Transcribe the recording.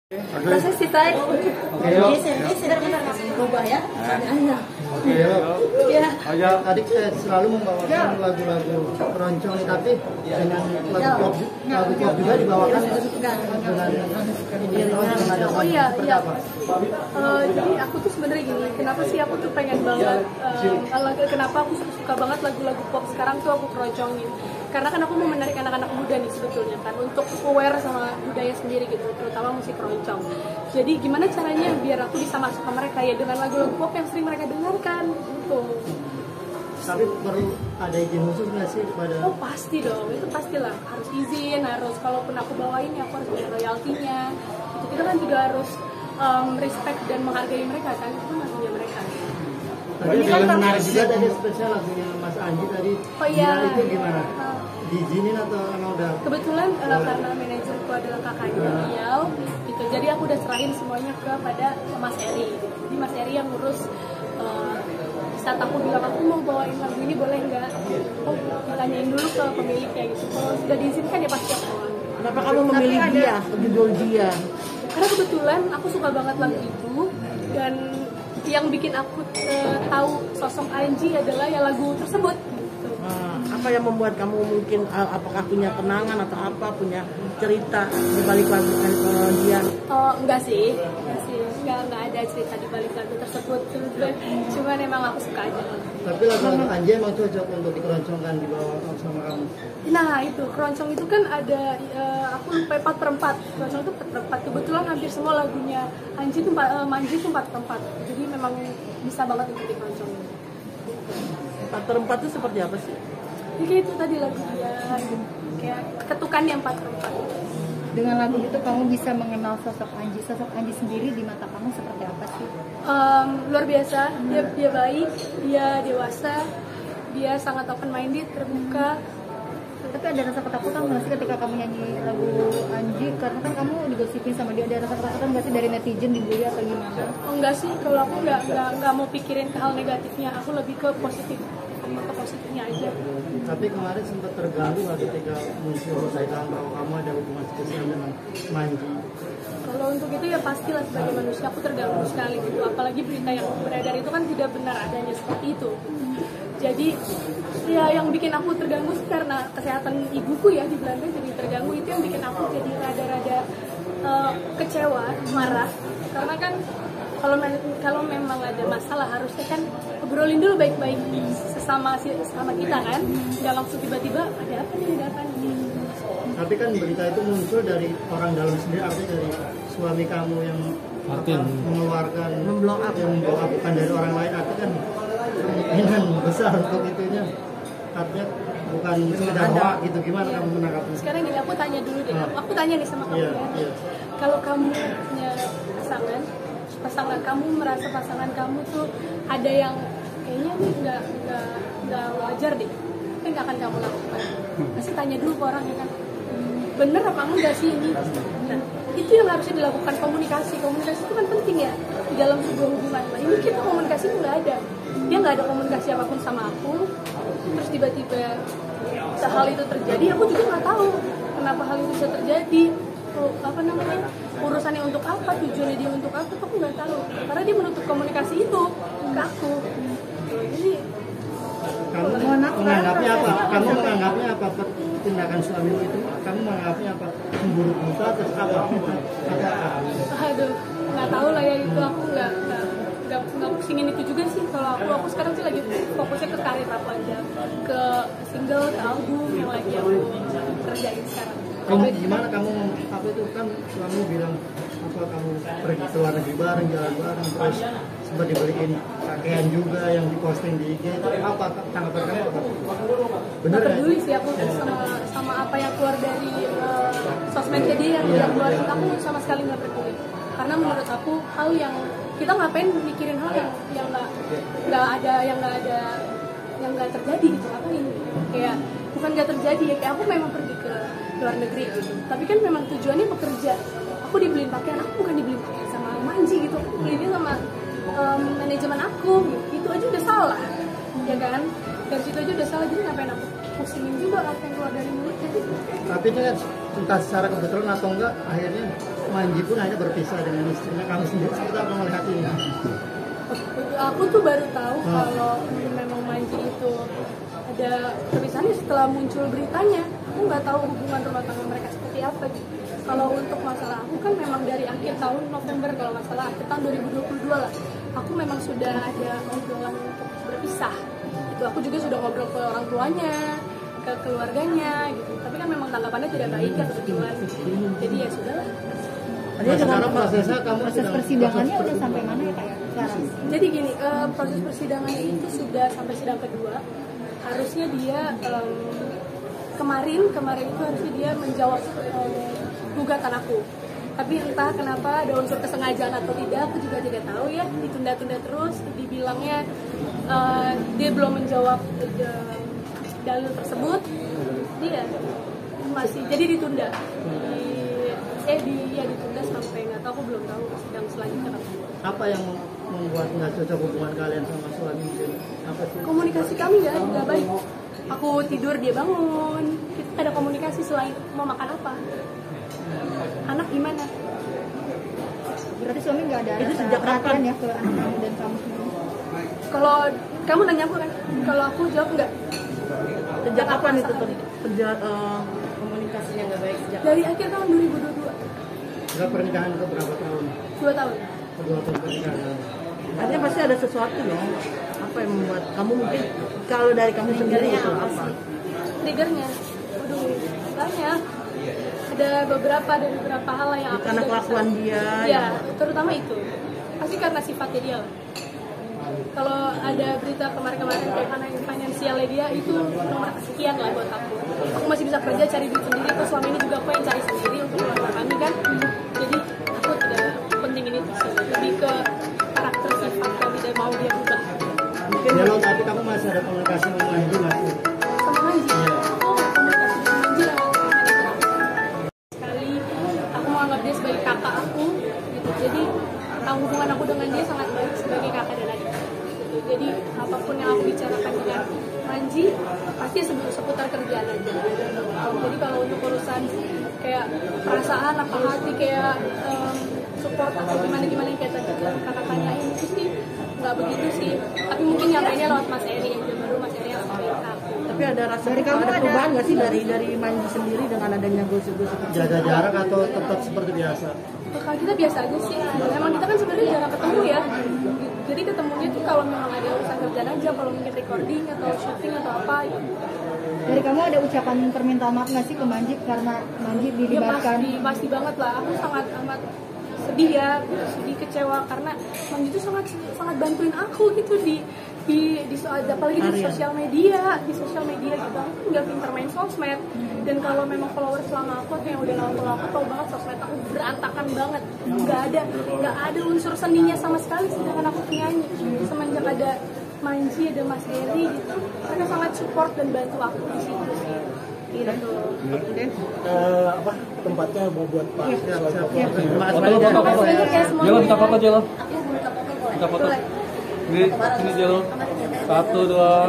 Proses kita geser benar berubah ya. Ya. Tadi selalu membawakan lagu-lagu keroncong tapi dengan lagu pop juga dibawakan dengan Oh iya. Jadi aku tuh sebenarnya gini, kenapa sih aku tuh pengen banget, kenapa aku suka banget lagu-lagu pop sekarang tuh aku keroncongin. Karena kan aku mau menarik anak-anak muda nih sebetulnya kan untuk aware sama budaya sendiri gitu, terutama musik keroncong. Jadi gimana caranya biar aku bisa masuk ke mereka ya dengan lagu-lagu pop yang sering mereka dengarkan gitu. Tapi perlu ada izin khusus nggak sih pada? Oh pasti dong, itu pastilah harus izin, harus kalaupun aku bawain ya aku harus bayar royaltinya. Itu kita kan juga harus respect dan menghargai mereka kan, itu lagunya mereka. Tadi yang menarik juga tadi spesial lagunya Mas Anji tadi. Oh iya. Itu gimana? Diizinin atau emang udah? Kebetulan karena manajerku adalah kakaknya beliau, gitu. Jadi aku udah serahin semuanya kepada Mas Eri. Jadi Mas Eri yang ngurus. Saat aku bilang aku mau bawain lagu ini boleh nggak? Oh, ditanyain dulu ke pemiliknya gitu. Kalau sudah diizinkan ya pasti aku bawain. Kenapa kamu memilih dia, judul dia? Karena kebetulan aku suka banget lagu itu dan yang bikin aku tahu sosok Anji adalah ya lagu tersebut. Gitu. Apa yang membuat kamu mungkin apakah punya kenangan atau apa punya cerita di balik lagu dia? Oh enggak sih, enggak ada cerita di balik lagu tersebut. Cuma emang aku suka aja. Tapi lagu Anji emang cocok untuk dikeroncongkan di bawah sama kamu. Nah itu keroncong itu kan ada aku lupa 4/4. Keroncong itu 4/4. Kebetulan hampir semua lagunya Anji itu Manji itu 4/4. Jadi memang bisa banget untuk dikeroncongin. 4/4 itu seperti apa sih? Ya, kayak itu tadi lagu dia, kayak ketukan yang 4/4. Dengan lagu itu kamu bisa mengenal sosok Anji sendiri di mata kamu seperti apa sih? Luar biasa, dia baik, dia dewasa, dia sangat open minded, terbuka. Tapi ada rasa ketakutan nggak sih ketika kamu nyanyi lagu Anji? Karena kan kamu digosipin sama dia, ada rasa ketakutan nggak sih dari netizen, dibully atau gimana? Oh enggak sih, kalau aku nggak mau pikirin ke hal negatifnya, aku lebih ke positifnya aja. Tapi kemarin sempat terganggu ketika muncul berita bahwa kamu ada hubungan spesial dengan Manji. Kalau untuk itu ya pastilah sebagai manusia aku terganggu sekali gitu. Apalagi berita yang beredar itu kan tidak benar adanya seperti itu. Jadi ya yang bikin aku terganggu sih karena kesehatan ibuku ya di Belanda jadi terganggu, itu yang bikin aku jadi rada-rada kecewa, marah. Karena kan kalau memang ada masalah harusnya kan obrolin dulu baik-baik sesama kita kan, nggak langsung tiba-tiba ada apa nih. Tapi kan berita itu muncul dari orang dalam sendiri, artinya dari suami kamu yang mengeluarkan memblow up bukan dari orang lain, artinya kan kemungkinan besar untuk itunya, artinya bukan sekedar hoax gitu. Gimana kamu menanggapi? Sekarang gini, aku tanya dulu deh, aku tanya nih sama kamu ya. Kalau kamu punya pasangan kamu merasa pasangan kamu tuh ada yang kayaknya nih nggak wajar deh, tapi nggak akan kamu lakukan. Pasti tanya dulu ke orang ya kan, bener apa enggak sih ini? Nah itu yang harusnya dilakukan, komunikasi itu kan penting ya di dalam sebuah hubungan. Nah ini kita komunikasi nggak ada, dia nggak ada komunikasi apapun sama aku, terus tiba-tiba hal itu terjadi, aku juga nggak tahu kenapa hal itu bisa terjadi. Urusannya untuk apa, tujuannya dia untuk apa, aku nggak tahu karena dia menutup komunikasi itu ke aku. Jadi kamu menganggapnya apa? Kamu menganggapnya apa tindakan suamimu itu? Kamu menganggapnya apa? Memburuk buta atau apa? Aduh, nggak tahu lah ya itu, aku nggak pusingin itu juga sih. Kalau aku sekarang sih lagi fokusnya ke karir aku aja, ke single, ke album yang lagi aku kerjain sekarang. Kamu gimana kamu apa itu kan suami bilang apa kamu pergi ke luar negeri bareng, jalan bareng, terus sempat dibeliin pakaian juga yang diposting di IG, itu apa tanggapan kamu apa? Bener nggak peduli sih aku sama apa yang keluar dari sosmednya dia yang keluarin, aku sama sekali nggak peduli. Karena menurut aku hal yang kita ngapain mikirin hal yang nggak terjadi gitu, aku ini kayak bukan nggak terjadi ya, kayak aku memang pergi ke luar negeri gitu, tapi kan memang tujuannya bekerja. Aku dibeliin pakaian, aku bukan dibeliin pakaian sama Manji gitu, aku beliinnya sama manajemen aku gitu. Itu aja udah salah ya kan, dari situ aja udah salah. Jadi ngapain aku pusingin juga apa yang keluar dari mulut. Jadi tapi itu kan entah secara kebetulan atau enggak akhirnya Manji pun hanya berpisah dengan istrinya. Kamu sendiri seperti apa melihat ini? Aku tuh baru tahu kalau memang Manji itu ada perpisahannya setelah muncul beritanya. Aku nggak tahu hubungan rumah tangga mereka seperti apa gitu. Kalau untuk masalah aku kan memang dari akhir tahun November, kalau nggak salah akhir tahun 2022 lah, aku memang sudah ada obrolan untuk berpisah. Itu aku juga sudah ngobrol ke orang tuanya, ke keluarganya gitu. Tapi kan memang tanggapannya tidak baik ya kebetulan. Jadi ya sudahlah. Nah, sekarang prosesnya kamu Proses persidangannya udah sampai mana ya kayak sekarang? Jadi gini, proses persidangannya itu sudah sampai sidang kedua. Harusnya dia kemarin itu harusnya dia menjawab gugatan aku. Tapi entah kenapa ada unsur kesengajaan atau tidak, aku juga tidak tahu ya. Ditunda-tunda terus, dibilangnya dia belum menjawab dalil tersebut. Dia masih jadi ditunda. Ditunda sampai nggak tahu, aku belum tahu sidang selanjutnya apa. apa yang membuat nggak cocok hubungan kalian sama suami? Apa sih? Komunikasi kami nggak baik. Aku tidur dia bangun, kita ada komunikasi selain mau makan apa, anak gimana. Berarti suami nggak ada Itu rasa sejak kapan? perhatian ya ke anak kamu dan kamu sendiri? Kalau kamu nanya aku kan, kalau aku jawab enggak. Sejak Aku kapan itu rasakan komunikasinya nggak baik sejak? Dari akhir tahun 2022, Nggak pernikahan itu berapa tahun? 2 tahun. Kedua tahun pernikahan. Artinya pasti ada sesuatu dong. Apa yang membuat kamu mungkin kalau dari kamu sendiri itu apa? Triggernya, waduh banyak. Ada beberapa hal yang aku Karena tidak kelakuan bisa. dia. Ya, terutama itu. Pasti karena sifatnya dia lah. Kalau ada berita kemarin-kemarin kayak finansialnya dia itu nomor kesekian lah buat aku. Aku masih bisa kerja cari duit sendiri, terus selama ini juga aku yang cari sendiri untuk keluarga kami kan. Jadi aku tidak penting ini sih. Lebih ke karakter sifat kami dan mau dia berubah. Mungkin Ya lo, tapi kamu masih ada komunikasi sama Manji masih? Sama Manji, aku komunikasi dengan Manji yang sekali. Aku menganggap dia sebagai kakak aku gitu. Jadi hubungan aku dengan dia sangat baik sebagai kakak dan adik gitu. Jadi apapun yang aku bicarakan dengan Manji pasti seputar kerjaan aja. Jadi kalau untuk urusan kayak perasaan apa hati kayak support atau gimana kayak tadi kakak tanyain itu sih nggak begitu sih. Tapi mungkin yang lainnya lewat Mas Eri yang baru Mas Eri yang sama aku. tapi ada rasa Dari kamu ada ada- perubahan nggak sih dari Manji sendiri dengan adanya gosip-gosip itu? Jaga jarak atau tetap seperti biasa? Kalau kita biasa aja sih. Emang kita kan sebenarnya jarang ketemu ya. Jadi ketemunya tuh kalau memang ada urusan kerjaan aja, kalau mungkin recording atau shooting atau apa. Dari kamu ada ucapan permintaan maaf nggak sih ke Manji karena Manji Ya dilibatkan? pasti banget lah. Aku sangat amat sedih ya, sedih kecewa karena Manji itu sangat bantuin aku gitu di apalagi di sosial media gitu. Aku nggak pinter main sosmed, dan kalau memang followers selama aku atau yang udah follow aku tau banget sosmed aku berantakan banget, nggak ada unsur seninya sama sekali. Sedangkan aku penyanyi, semenjak ada Manji, ada Mas Eri gitu, mereka sangat support dan bantu aku di situ sih. Gitu. Apa tempatnya mau buat pak? Terima Terima kasih banyak ya semuanya. Jelo, minta foto, Jelo. Ya, minta foto. Minta foto. Boleh. Ini Jelo. 1, 2.